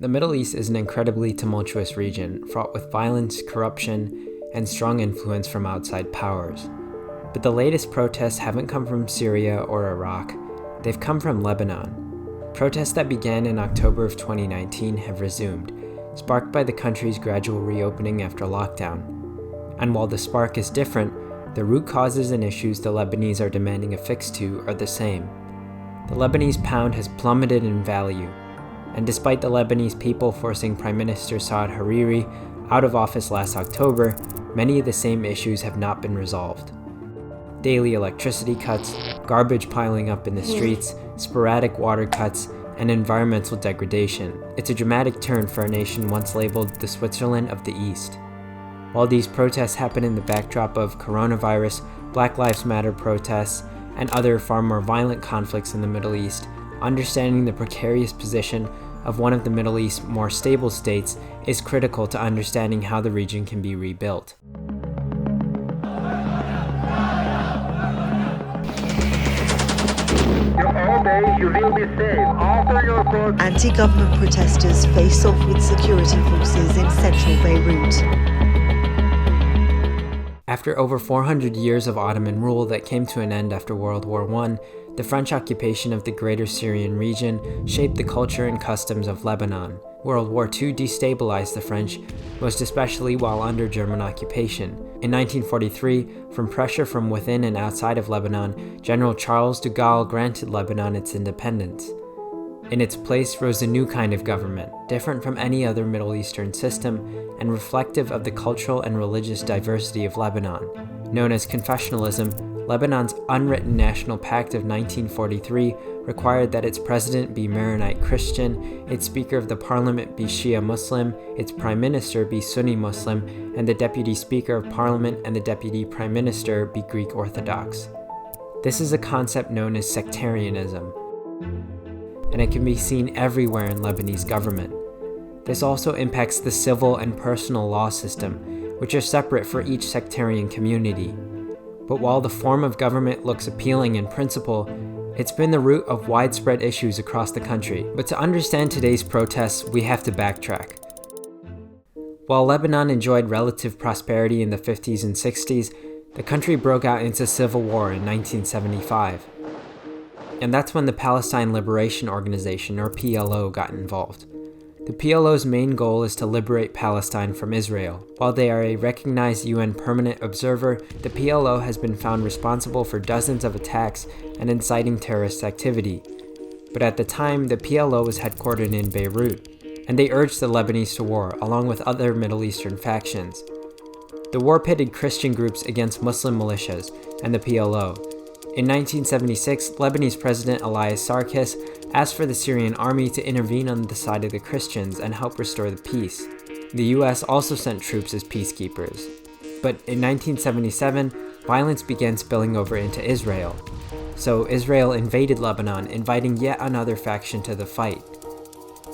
The Middle East is an incredibly tumultuous region, fraught with violence, corruption, and strong influence from outside powers. But the latest protests haven't come from Syria or Iraq, they've come from Lebanon. Protests that began in October of 2019 have resumed, sparked by the country's gradual reopening after lockdown. And while the spark is different, the root causes and issues the Lebanese are demanding a fix to are the same. The Lebanese pound has plummeted in value, and despite the Lebanese people forcing Prime Minister Saad Hariri out of office last October, many of the same issues have not been resolved. Daily electricity cuts, garbage piling up in the streets, sporadic water cuts, and environmental degradation. It's a dramatic turn for a nation once labeled the Switzerland of the East. While these protests happen in the backdrop of coronavirus, Black Lives Matter protests, and other far more violent conflicts in the Middle East, understanding the precarious position of one of the Middle East's more stable states is critical to understanding how the region can be rebuilt. All day you will be safe. Alter your course. Anti-government protesters face off with security forces in central Beirut. After over 400 years of Ottoman rule that came to an end after World War I, the French occupation of the greater Syrian region shaped the culture and customs of Lebanon. World War II destabilized the French, most especially while under German occupation. In 1943, from pressure from within and outside of Lebanon, General Charles de Gaulle granted Lebanon its independence. In its place rose a new kind of government, different from any other Middle Eastern system, and reflective of the cultural and religious diversity of Lebanon. Known as confessionalism, Lebanon's unwritten national pact of 1943 required that its president be Maronite Christian, its Speaker of the Parliament be Shia Muslim, its Prime Minister be Sunni Muslim, and the Deputy Speaker of Parliament and the Deputy Prime Minister be Greek Orthodox. This is a concept known as sectarianism, and it can be seen everywhere in Lebanese government. This also impacts the civil and personal law system, which are separate for each sectarian community. But while the form of government looks appealing in principle, it's been the root of widespread issues across the country. But to understand today's protests, we have to backtrack. While Lebanon enjoyed relative prosperity in the 50s and 60s, the country broke out into civil war in 1975. And that's when the Palestine Liberation Organization, or PLO, got involved. The PLO's main goal is to liberate Palestine from Israel. While they are a recognized UN permanent observer, the PLO has been found responsible for dozens of attacks and inciting terrorist activity. But at the time, the PLO was headquartered in Beirut, and they urged the Lebanese to war, along with other Middle Eastern factions. The war pitted Christian groups against Muslim militias and the PLO. In 1976, Lebanese President Elias Sarkis asked for the Syrian army to intervene on the side of the Christians and help restore the peace. The US also sent troops as peacekeepers. But in 1977, violence began spilling over into Israel. So Israel invaded Lebanon, inviting yet another faction to the fight.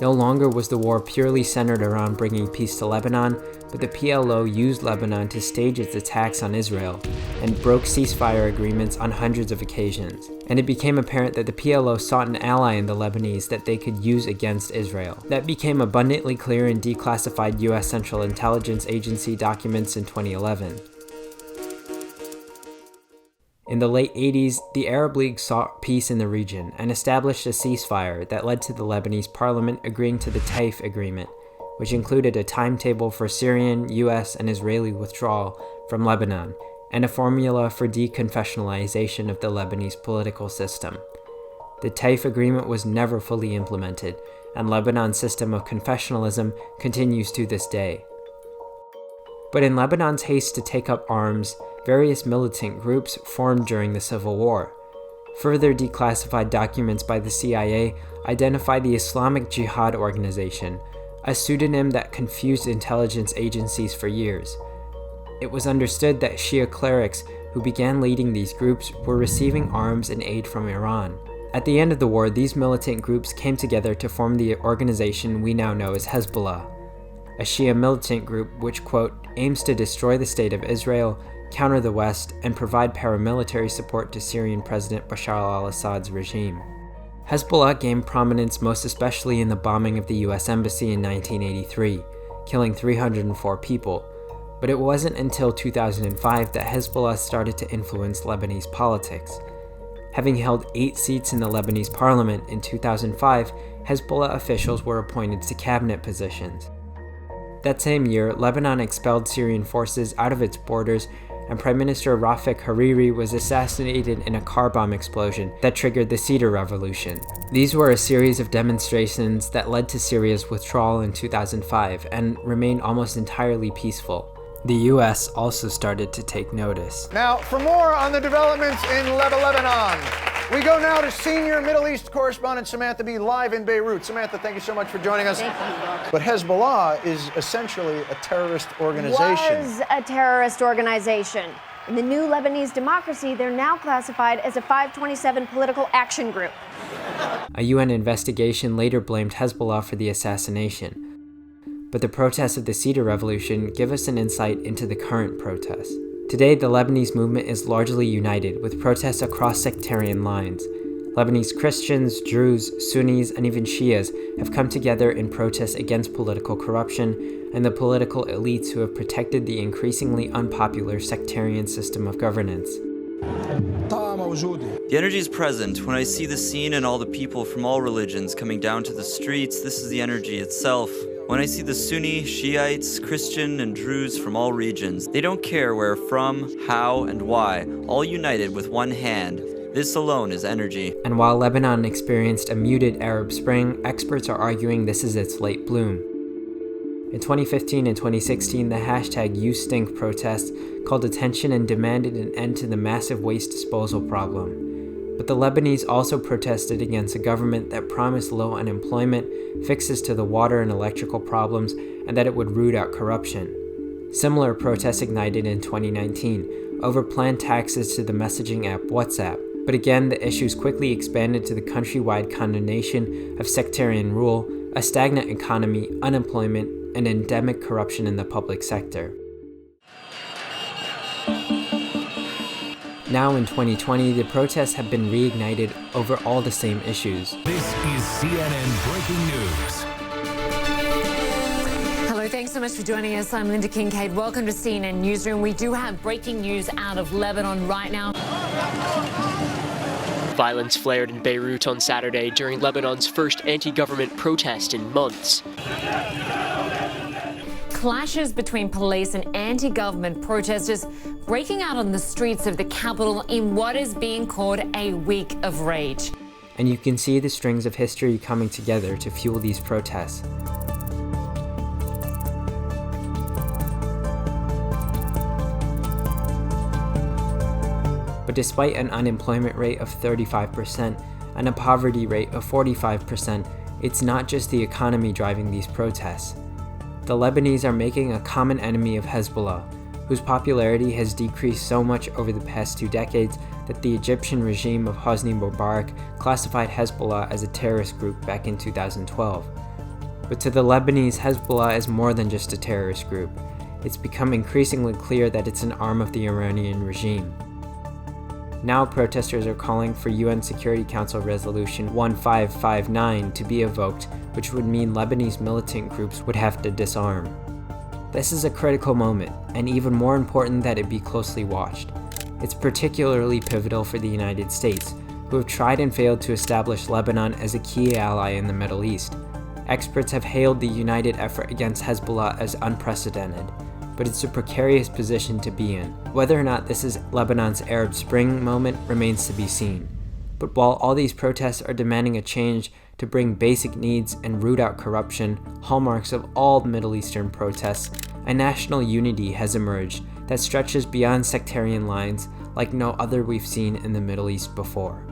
No longer was the war purely centered around bringing peace to Lebanon, but the PLO used Lebanon to stage its attacks on Israel and broke ceasefire agreements on hundreds of occasions. And it became apparent that the PLO sought an ally in the Lebanese that they could use against Israel. That became abundantly clear in declassified US Central Intelligence Agency documents in 2011. In the late 80s, the Arab League sought peace in the region and established a ceasefire that led to the Lebanese parliament agreeing to the Taif Agreement, which included a timetable for Syrian, US, and Israeli withdrawal from Lebanon, and a formula for deconfessionalization of the Lebanese political system. The Taif Agreement was never fully implemented, and Lebanon's system of confessionalism continues to this day. But in Lebanon's haste to take up arms, various militant groups formed during the Civil War. Further declassified documents by the CIA identify the Islamic Jihad Organization, a pseudonym that confused intelligence agencies for years. It was understood that Shia clerics who began leading these groups were receiving arms and aid from Iran. At the end of the war, these militant groups came together to form the organization we now know as Hezbollah, a Shia militant group which, quote, aims to destroy the state of Israel, counter the West, and provide paramilitary support to Syrian President Bashar al-Assad's regime. Hezbollah gained prominence most especially in the bombing of the US Embassy in 1983, killing 304 people. But it wasn't until 2005 that Hezbollah started to influence Lebanese politics. Having held 8 seats in the Lebanese parliament in 2005, Hezbollah officials were appointed to cabinet positions. That same year, Lebanon expelled Syrian forces out of its borders, and Prime Minister Rafik Hariri was assassinated in a car bomb explosion that triggered the Cedar Revolution. These were a series of demonstrations that led to Syria's withdrawal in 2005 and remained almost entirely peaceful. The US also started to take notice. Now, for more on the developments in Lebanon, we go now to senior Middle East correspondent Samantha Bee live in Beirut. Samantha, thank you so much for joining us. Thank you. But Hezbollah is essentially a terrorist organization. Was a terrorist organization. In the new Lebanese democracy, they're now classified as a 527 political action group. A UN investigation later blamed Hezbollah for the assassination. But the protests of the Cedar Revolution give us an insight into the current protests. Today, the Lebanese movement is largely united, with protests across sectarian lines. Lebanese Christians, Druze, Sunnis, and even Shias have come together in protest against political corruption and the political elites who have protected the increasingly unpopular sectarian system of governance. The energy is present. When I see the scene and all the people from all religions coming down to the streets, this is the energy itself. When I see the Sunni, Shiites, Christian, and Druze from all regions, they don't care where from, how, and why, all united with one hand. This alone is energy. And while Lebanon experienced a muted Arab Spring, experts are arguing this is its late bloom. In 2015 and 2016, the hashtag YouStink protests called attention and demanded an end to the massive waste disposal problem. But the Lebanese also protested against a government that promised low unemployment, fixes to the water and electrical problems, and that it would root out corruption. Similar protests ignited in 2019 over planned taxes to the messaging app WhatsApp. But again, the issues quickly expanded to the countrywide condemnation of sectarian rule, a stagnant economy, unemployment, and endemic corruption in the public sector. Now in 2020, the protests have been reignited over all the same issues. This is CNN Breaking News. Hello, thanks so much for joining us. I'm Linda Kincaid. Welcome to CNN Newsroom. We do have breaking news out of Lebanon right now. Violence flared in Beirut on Saturday during Lebanon's first anti-government protest in months. Clashes between police and anti-government protesters breaking out on the streets of the capital in what is being called a week of rage. And you can see the strings of history coming together to fuel these protests. But despite an unemployment rate of 35% and a poverty rate of 45%, it's not just the economy driving these protests. The Lebanese are making a common enemy of Hezbollah, whose popularity has decreased so much over the past 2 decades that the Egyptian regime of Hosni Mubarak classified Hezbollah as a terrorist group back in 2012. But to the Lebanese, Hezbollah is more than just a terrorist group. It's become increasingly clear that it's an arm of the Iranian regime. Now protesters are calling for UN Security Council Resolution 1559 to be evoked, which would mean Lebanese militant groups would have to disarm. This is a critical moment, and even more important that it be closely watched. It's particularly pivotal for the United States, who have tried and failed to establish Lebanon as a key ally in the Middle East. Experts have hailed the united effort against Hezbollah as unprecedented, but it's a precarious position to be in. Whether or not this is Lebanon's Arab Spring moment remains to be seen. But while all these protests are demanding a change to bring basic needs and root out corruption, hallmarks of all Middle Eastern protests, a national unity has emerged that stretches beyond sectarian lines like no other we've seen in the Middle East before.